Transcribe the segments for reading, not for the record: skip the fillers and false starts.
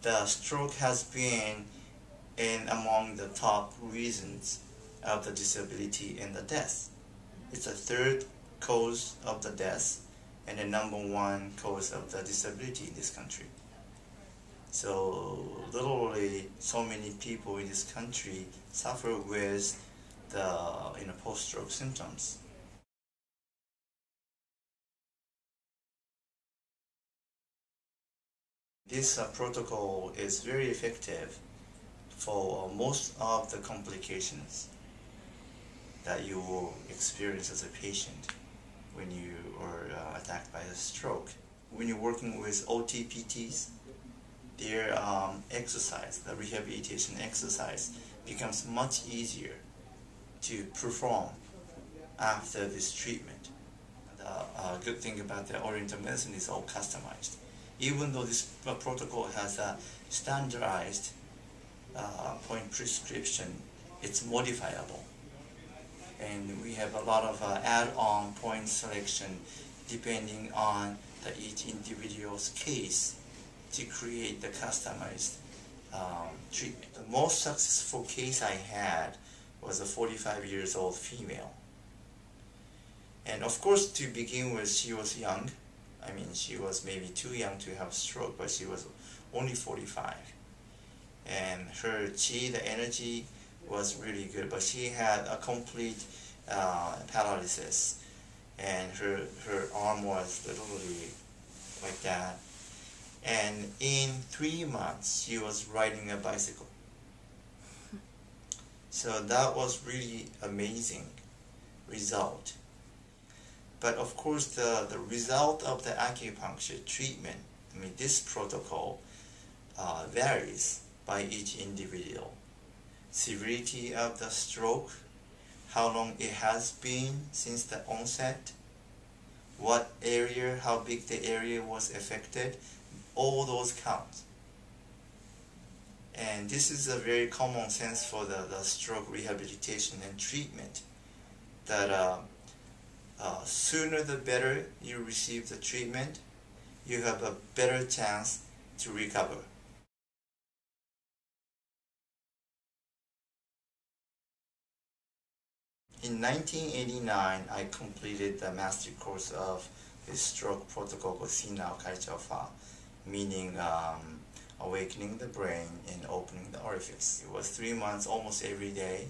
the stroke has been in among the top reasons of the disability and the death. It's the third cause of the death and the number one cause of the disability in this country. So literally, so many people in this country suffer with the post-stroke symptoms. This protocol is very effective for most of the complications that you will experience as a patient when you are attacked by a stroke. When you're working with OTPTs, their exercise, the rehabilitation exercise, becomes much easier to perform after this treatment. The good thing about the Oriental medicine is all customized. Even though this protocol has a standardized point prescription, it's modifiable. And we have a lot of add-on point selection depending on each individual's case to create the customized treatment. The most successful case I had was a 45 years old female. And of course, to begin with, she was young. I mean, she was maybe too young to have stroke, but she was only 45. And her chi, the energy, was really good, but she had a complete paralysis, and her arm was literally like that. And in 3 months, she was riding a bicycle. So that was really amazing result. But of course, the result of the acupuncture treatment, I mean, this protocol varies by each individual. Severity of the stroke, how long it has been since the onset, what area, how big the area was affected, all those count. And this is a very common sense for the stroke rehabilitation and treatment, that sooner the better you receive the treatment, you have a better chance to recover. In 1989, I completed the master course of this stroke protocol called Xing Nao Kai Qiao, meaning awakening the brain and opening the orifice. It was 3 months, almost every day,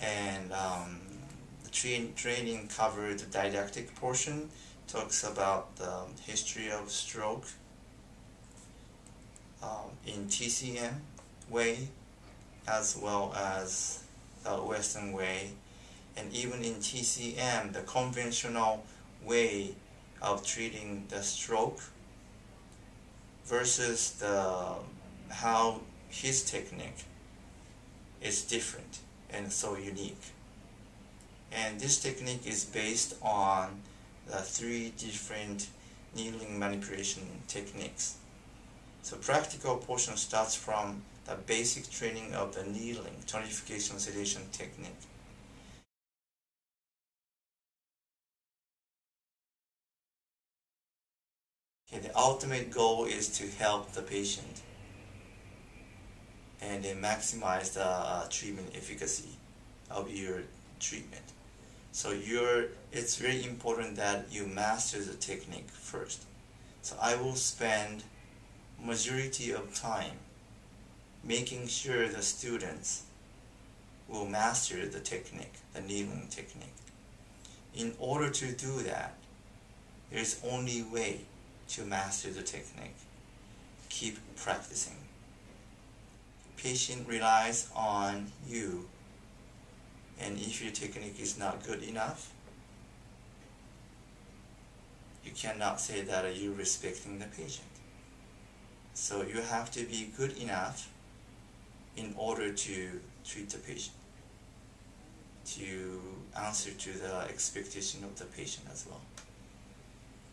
and the training covered the didactic portion, talks about the history of stroke in TCM way, as well as the Western way, and even in TCM, the conventional way of treating the stroke versus how his technique is different and so unique. And this technique is based on the 3 different needling manipulation techniques. So practical portion starts from the basic training of the needling, tonification sedation technique. Okay, the ultimate goal is to help the patient and then maximize the treatment efficacy of your treatment. So it's very important that you master the technique first. So I will spend majority of time making sure the students will master the technique, the needling technique. In order to do that, there's only way to master the technique. Keep practicing. Patient relies on you, and if your technique is not good enough, you cannot say that you're respecting the patient. So you have to be good enough in order to treat the patient, to answer to the expectation of the patient as well.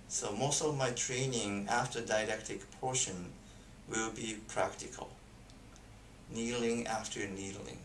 So most of my training after didactic portion will be practical, needling after needling.